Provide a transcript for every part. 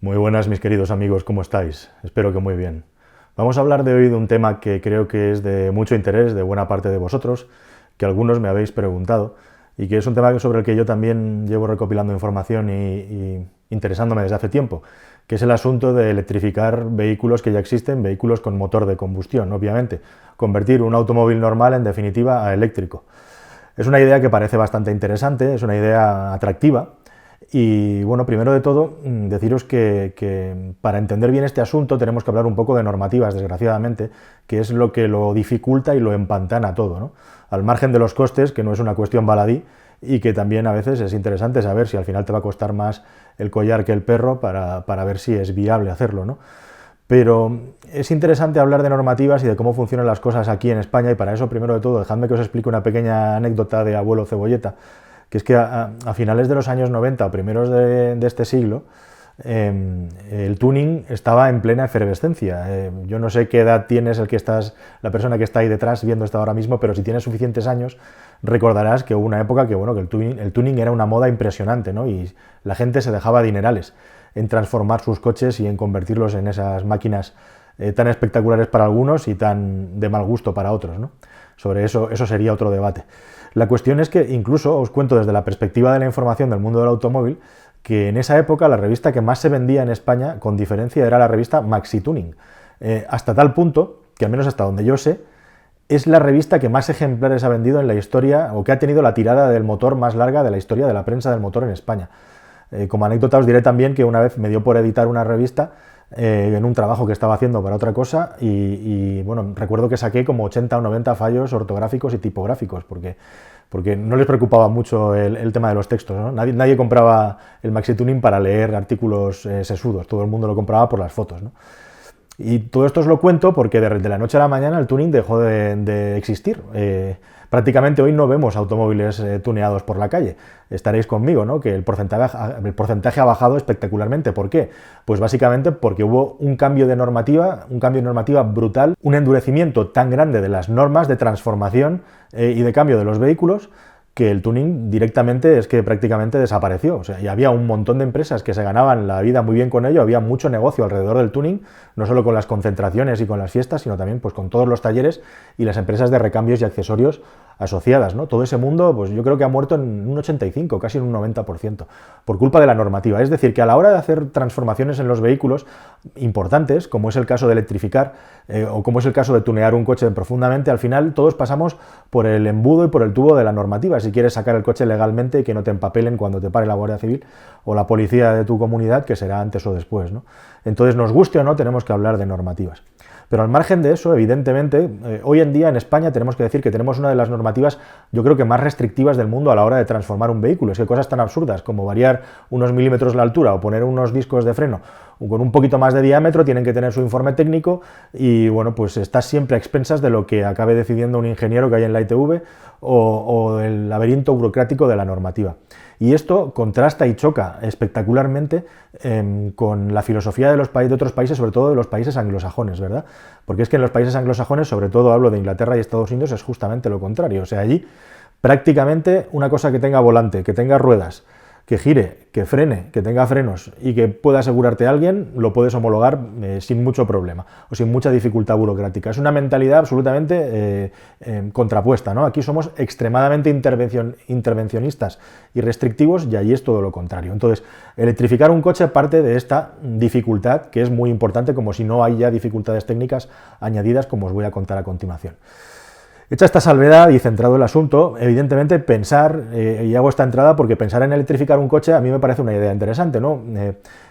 Muy buenas, mis queridos amigos, ¿cómo estáis? Espero que muy bien. Vamos a hablar de hoy de un tema que creo que es de mucho interés de buena parte de vosotros, que algunos me habéis preguntado, y que es un tema sobre el que yo también llevo recopilando información y interesándome desde hace tiempo, que es el asunto de electrificar vehículos que ya existen, vehículos con motor de combustión, obviamente, convertir un automóvil normal, en definitiva, a eléctrico. Es una idea que parece bastante interesante, es una idea atractiva. Y bueno, primero de todo, deciros que para entender bien este asunto tenemos que hablar un poco de normativas, desgraciadamente, que es lo que lo dificulta y lo empantana todo, ¿no? Al margen de los costes, que no es una cuestión baladí, y que también a veces es interesante saber si al final te va a costar más el collar que el perro para ver si es viable hacerlo, ¿no? Pero es interesante hablar de normativas y de cómo funcionan las cosas aquí en España, y para eso, primero de todo, dejadme que os explique una pequeña anécdota de abuelo Cebolleta, que es que a finales de los años 90 o primeros de este siglo, el tuning estaba en plena efervescencia. Yo no sé qué edad tienes la persona que está ahí detrás viendo esto ahora mismo, pero si tienes suficientes años, recordarás que hubo una época que, bueno, que el tuning era una moda impresionante, ¿no? Y la gente se dejaba dinerales en transformar sus coches y en convertirlos en esas máquinas tan espectaculares para algunos y tan de mal gusto para otros, ¿no? Sobre eso sería otro debate. La cuestión es que incluso os cuento desde la perspectiva de la información del mundo del automóvil que en esa época la revista que más se vendía en España, con diferencia, era la revista Maxi Tuning. Hasta tal punto, que al menos hasta donde yo sé, es la revista que más ejemplares ha vendido en la historia, o que ha tenido la tirada del motor más larga de la historia de la prensa del motor en España. Como anécdota os diré también que una vez me dio por editar una revista en un trabajo que estaba haciendo para otra cosa y bueno, recuerdo que saqué como 80 o 90 fallos ortográficos y tipográficos porque no les preocupaba mucho el tema de los textos, ¿no? Nadie compraba el Maxi Tuning para leer artículos sesudos, todo el mundo lo compraba por las fotos, ¿no? Y todo esto os lo cuento porque de la noche a la mañana el tuning dejó de existir. Prácticamente hoy no vemos automóviles tuneados por la calle. Estaréis conmigo, ¿no? Que el porcentaje ha bajado espectacularmente. ¿Por qué? Pues básicamente porque hubo un cambio de normativa brutal, un endurecimiento tan grande de las normas de transformación y de cambio de los vehículos, que el tuning directamente es que prácticamente desapareció. O sea, y había un montón de empresas que se ganaban la vida muy bien con ello, había mucho negocio alrededor del tuning, no solo con las concentraciones y con las fiestas, sino también pues, con todos los talleres y las empresas de recambios y accesorios asociadas, ¿no? Todo ese mundo, pues yo creo que ha muerto en un 85, casi en un 90%, por culpa de la normativa. Es decir, que a la hora de hacer transformaciones en los vehículos importantes, como es el caso de electrificar o como es el caso de tunear un coche profundamente, al final todos pasamos por el embudo y por el tubo de la normativa. Si quieres sacar el coche legalmente y que no te empapelen cuando te pare la Guardia Civil o la policía de tu comunidad, que será antes o después, ¿no? Entonces, nos guste o no, tenemos que hablar de normativas. Pero al margen de eso, evidentemente, hoy en día en España tenemos que decir que tenemos una de las normativas, yo creo que más restrictivas del mundo a la hora de transformar un vehículo. Es que cosas tan absurdas como variar unos milímetros la altura o poner unos discos de freno con un poquito más de diámetro tienen que tener su informe técnico y, bueno, pues estás siempre a expensas de lo que acabe decidiendo un ingeniero que hay en la ITV o el laberinto burocrático de la normativa. Y esto contrasta y choca espectacularmente con la filosofía de otros países, sobre todo de los países anglosajones, ¿verdad? Porque es que en los países anglosajones, sobre todo hablo de Inglaterra y Estados Unidos, es justamente lo contrario. O sea, allí prácticamente una cosa que tenga volante, que tenga ruedas, que gire, que frene, que tenga frenos y que pueda asegurarte a alguien, lo puedes homologar sin mucho problema o sin mucha dificultad burocrática. Es una mentalidad absolutamente contrapuesta, ¿no? Aquí somos extremadamente intervencionistas y restrictivos y allí es todo lo contrario. Entonces, electrificar un coche parte de esta dificultad que es muy importante, como si no hay ya dificultades técnicas añadidas, como os voy a contar a continuación. Hecha esta salvedad y centrado el asunto, evidentemente pensar, y hago esta entrada porque pensar en electrificar un coche a mí me parece una idea interesante, ¿no?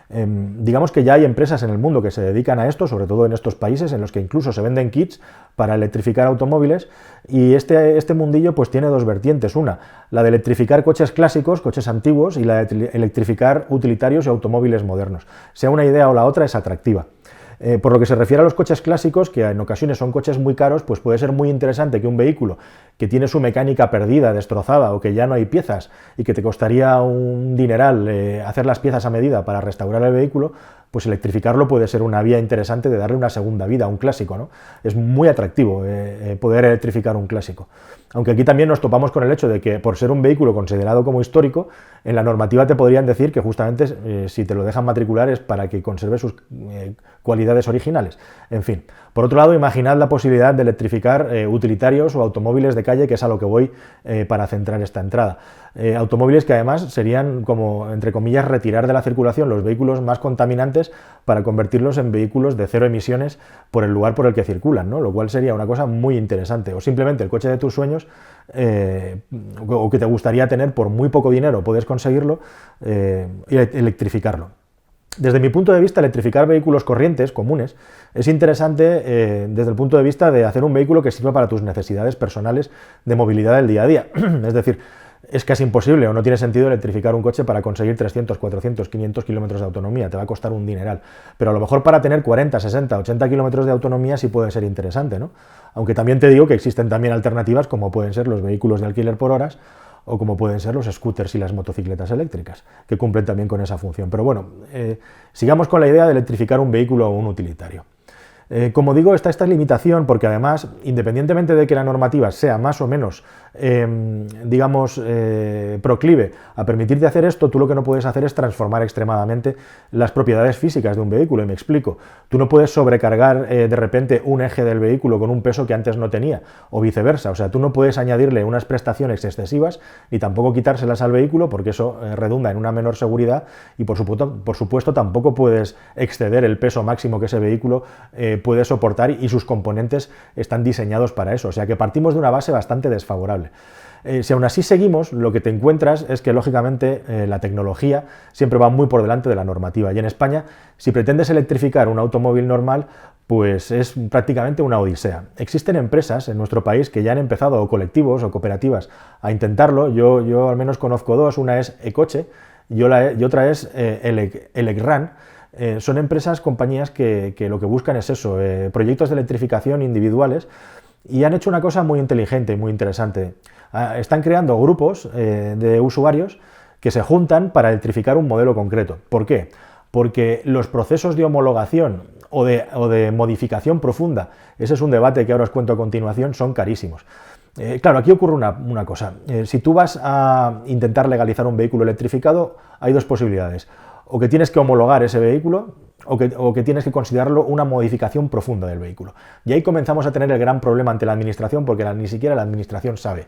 Digamos que ya hay empresas en el mundo que se dedican a esto, sobre todo en estos países en los que incluso se venden kits para electrificar automóviles, y este mundillo pues tiene dos vertientes: una, la de electrificar coches clásicos, coches antiguos, y la de electrificar utilitarios y automóviles modernos. Sea una idea o la otra, es atractiva. Por lo que se refiere a los coches clásicos, que en ocasiones son coches muy caros, pues puede ser muy interesante que un vehículo que tiene su mecánica perdida, destrozada, o que ya no hay piezas y que te costaría un dineral hacer las piezas a medida para restaurar el vehículo, pues electrificarlo puede ser una vía interesante de darle una segunda vida a un clásico, ¿no? Es muy atractivo poder electrificar un clásico. Aunque aquí también nos topamos con el hecho de que por ser un vehículo considerado como histórico, en la normativa te podrían decir que justamente si te lo dejan matricular es para que conserve sus cualidades originales. En fin, por otro lado, imaginad la posibilidad de electrificar utilitarios o automóviles de calle, que es a lo que voy para centrar esta entrada. Automóviles que además serían como, entre comillas, retirar de la circulación los vehículos más contaminantes para convertirlos en vehículos de cero emisiones por el lugar por el que circulan, ¿no? Lo cual sería una cosa muy interesante. O simplemente el coche de tus sueños, o que te gustaría tener por muy poco dinero, puedes conseguirlo y electrificarlo. Desde mi punto de vista, electrificar vehículos corrientes, comunes, es interesante desde el punto de vista de hacer un vehículo que sirva para tus necesidades personales de movilidad del día a día. Es decir, es casi imposible o no tiene sentido electrificar un coche para conseguir 300, 400, 500 kilómetros de autonomía, te va a costar un dineral. Pero a lo mejor para tener 40, 60, 80 kilómetros de autonomía sí puede ser interesante, ¿no? Aunque también te digo que existen también alternativas como pueden ser los vehículos de alquiler por horas o como pueden ser los scooters y las motocicletas eléctricas, que cumplen también con esa función. Pero bueno, sigamos con la idea de electrificar un vehículo o un utilitario. Como digo, está esta limitación porque además, independientemente de que la normativa sea más o menos, digamos, proclive a permitirte hacer esto, tú lo que no puedes hacer es transformar extremadamente las propiedades físicas de un vehículo, y me explico. Tú no puedes sobrecargar de repente un eje del vehículo con un peso que antes no tenía, o viceversa. O sea, tú no puedes añadirle unas prestaciones excesivas ni tampoco quitárselas al vehículo porque eso redunda en una menor seguridad y por supuesto tampoco puedes exceder el peso máximo que ese vehículo puede soportar y sus componentes están diseñados para eso, o sea que partimos de una base bastante desfavorable. Si aún así seguimos, lo que te encuentras es que lógicamente la tecnología siempre va muy por delante de la normativa y en España, si pretendes electrificar un automóvil normal, pues es prácticamente una odisea. Existen empresas en nuestro país que ya han empezado, o colectivos o cooperativas, a intentarlo. Yo al menos conozco dos, una es Ecoche y otra es Elecran. Son empresas, compañías que lo que buscan es eso, proyectos de electrificación individuales, y han hecho una cosa muy inteligente y muy interesante. Están creando grupos de usuarios que se juntan para electrificar un modelo concreto. ¿Por qué? Porque los procesos de homologación o de modificación profunda, ese es un debate que ahora os cuento a continuación, son carísimos. Claro, aquí ocurre una cosa. Si tú vas a intentar legalizar un vehículo electrificado, hay dos posibilidades. O que tienes que homologar ese vehículo o que tienes que considerarlo una modificación profunda del vehículo. Y ahí comenzamos a tener el gran problema ante la administración porque ni siquiera la administración sabe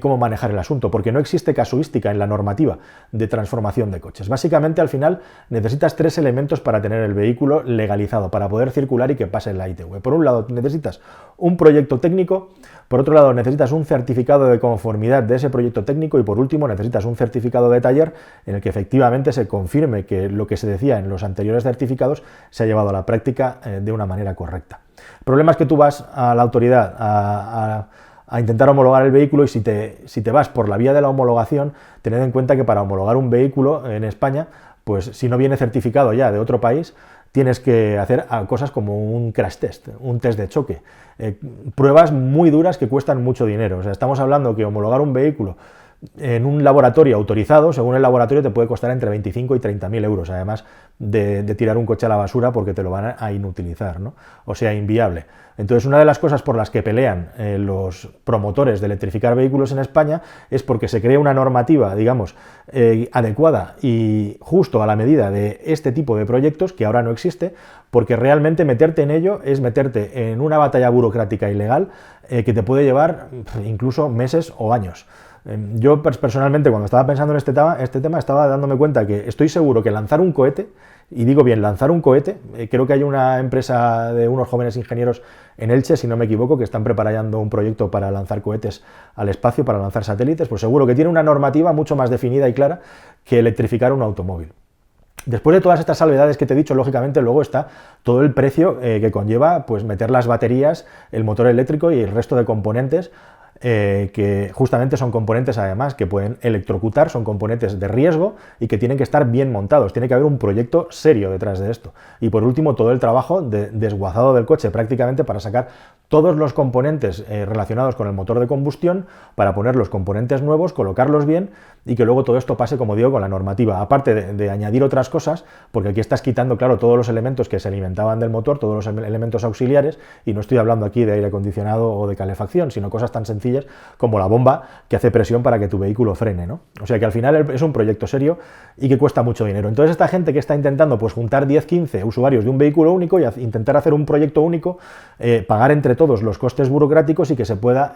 cómo manejar el asunto, porque no existe casuística en la normativa de transformación de coches. Básicamente, al final, necesitas tres elementos para tener el vehículo legalizado, para poder circular y que pase en la ITV. Por un lado, necesitas un proyecto técnico, por otro lado, necesitas un certificado de conformidad de ese proyecto técnico y por último, necesitas un certificado de taller en el que efectivamente se confirme que lo que se decía en los anteriores certificados se ha llevado a la práctica de una manera correcta. El problema es que tú vas a la autoridad a intentar homologar el vehículo y si te vas por la vía de la homologación, tened en cuenta que para homologar un vehículo en España, pues si no viene certificado ya de otro país, tienes que hacer cosas como un crash test, un test de choque, pruebas muy duras que cuestan mucho dinero. O sea, estamos hablando que homologar un vehículo en un laboratorio autorizado, según el laboratorio, te puede costar entre 25 y 30.000 euros, además de tirar un coche a la basura porque te lo van a inutilizar, ¿no? O sea, inviable. Entonces, una de las cosas por las que pelean los promotores de electrificar vehículos en España es porque se crea una normativa, digamos, adecuada y justo a la medida de este tipo de proyectos, que ahora no existe, porque realmente meterte en ello es meterte en una batalla burocrática ilegal que te puede llevar incluso meses o años. Yo personalmente, cuando estaba pensando en este tema, estaba dándome cuenta que estoy seguro que lanzar un cohete, y digo bien, lanzar un cohete, creo que hay una empresa de unos jóvenes ingenieros en Elche, si no me equivoco, que están preparando un proyecto para lanzar cohetes al espacio, para lanzar satélites, pues seguro que tiene una normativa mucho más definida y clara que electrificar un automóvil. Después de todas estas salvedades que te he dicho, lógicamente luego está todo el precio que conlleva pues meter las baterías, el motor eléctrico y el resto de componentes, que justamente son componentes además que pueden electrocutar, son componentes de riesgo y que tienen que estar bien montados, tiene que haber un proyecto serio detrás de esto. Y por último, todo el trabajo de desguazado del coche prácticamente para sacar todos los componentes relacionados con el motor de combustión para poner los componentes nuevos, colocarlos bien y que luego todo esto pase, como digo, con la normativa. Aparte de añadir otras cosas, porque aquí estás quitando, claro, todos los elementos que se alimentaban del motor, todos los elementos auxiliares, y no estoy hablando aquí de aire acondicionado o de calefacción, sino cosas tan sencillas como la bomba que hace presión para que tu vehículo frene, ¿no? O sea que al final es un proyecto serio y que cuesta mucho dinero. Entonces esta gente que está intentando pues juntar 10-15 usuarios de un vehículo único y intentar hacer un proyecto único, pagar entre todos los costes burocráticos y que se pueda,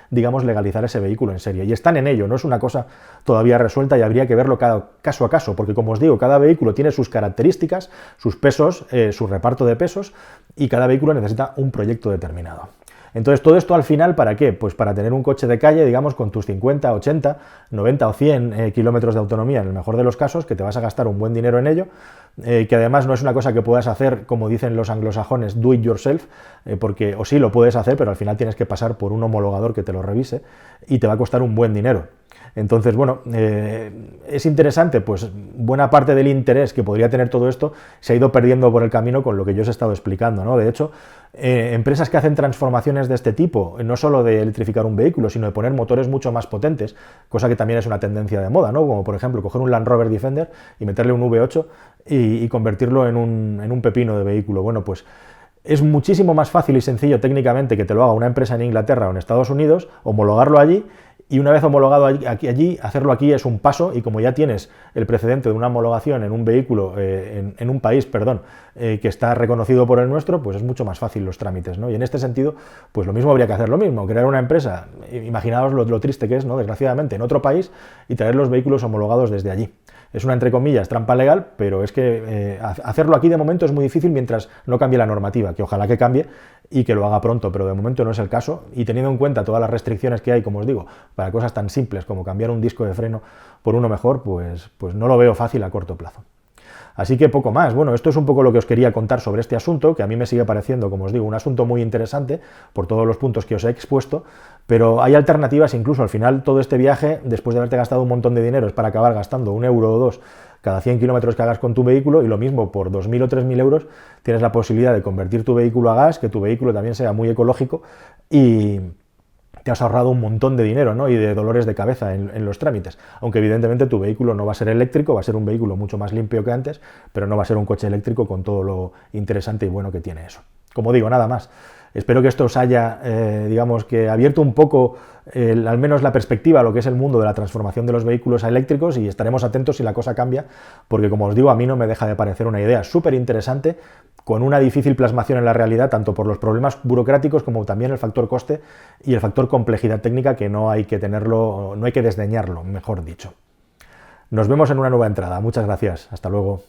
digamos, legalizar ese vehículo en serie. Y están en ello, no es una cosa todavía resuelta y habría que verlo caso a caso, porque como os digo, cada vehículo tiene sus características, sus pesos, su reparto de pesos, y cada vehículo necesita un proyecto determinado. Entonces, todo esto al final, ¿para qué? Pues para tener un coche de calle, digamos, con tus 50, 80, 90 o 100 kilómetros de autonomía, en el mejor de los casos, que te vas a gastar un buen dinero en ello, que además no es una cosa que puedas hacer, como dicen los anglosajones, do it yourself, porque o sí lo puedes hacer, pero al final tienes que pasar por un homologador que te lo revise y te va a costar un buen dinero. Entonces, bueno, es interesante, pues buena parte del interés que podría tener todo esto se ha ido perdiendo por el camino con lo que yo os he estado explicando, ¿no? De hecho, empresas que hacen transformaciones de este tipo, no solo de electrificar un vehículo, sino de poner motores mucho más potentes, cosa que también es una tendencia de moda, ¿no? Como por ejemplo coger un Land Rover Defender y meterle un V8 y convertirlo en un pepino de vehículo. Bueno, pues es muchísimo más fácil y sencillo técnicamente que te lo haga una empresa en Inglaterra o en Estados Unidos, homologarlo allí, y una vez homologado allí, hacerlo aquí es un paso, y como ya tienes el precedente de una homologación en un vehículo, en un país, perdón, que está reconocido por el nuestro, pues es mucho más fácil los trámites, ¿no? Y en este sentido, pues lo mismo habría que hacer lo mismo, crear una empresa, imaginaos lo triste que es, ¿no? Desgraciadamente, en otro país, y traer los vehículos homologados desde allí. Es una, entre comillas, trampa legal, pero es que hacerlo aquí de momento es muy difícil mientras no cambie la normativa, que ojalá que cambie y que lo haga pronto, pero de momento no es el caso, y teniendo en cuenta todas las restricciones que hay, como os digo, para cosas tan simples como cambiar un disco de freno por uno mejor, pues no lo veo fácil a corto plazo. Así que poco más. Bueno, esto es un poco lo que os quería contar sobre este asunto, que a mí me sigue pareciendo, como os digo, un asunto muy interesante por todos los puntos que os he expuesto, pero hay alternativas. Incluso al final todo este viaje, después de haberte gastado un montón de dinero, es para acabar gastando 1 euro o 2 cada 100 kilómetros que hagas con tu vehículo, y lo mismo por 2.000 o 3.000 euros tienes la posibilidad de convertir tu vehículo a gas, que tu vehículo también sea muy ecológico, y te has ahorrado un montón de dinero, ¿no? Y de dolores de cabeza en los trámites. Aunque evidentemente tu vehículo no va a ser eléctrico, va a ser un vehículo mucho más limpio que antes, pero no va a ser un coche eléctrico con todo lo interesante y bueno que tiene eso. Como digo, nada más. Espero que esto os haya, digamos, que abierto un poco, al menos la perspectiva a lo que es el mundo de la transformación de los vehículos a eléctricos, y estaremos atentos si la cosa cambia, porque como os digo, a mí no me deja de parecer una idea súper interesante, con una difícil plasmación en la realidad, tanto por los problemas burocráticos como también el factor coste y el factor complejidad técnica, que no hay que tenerlo, no hay que desdeñarlo, mejor dicho. Nos vemos en una nueva entrada. Muchas gracias. Hasta luego.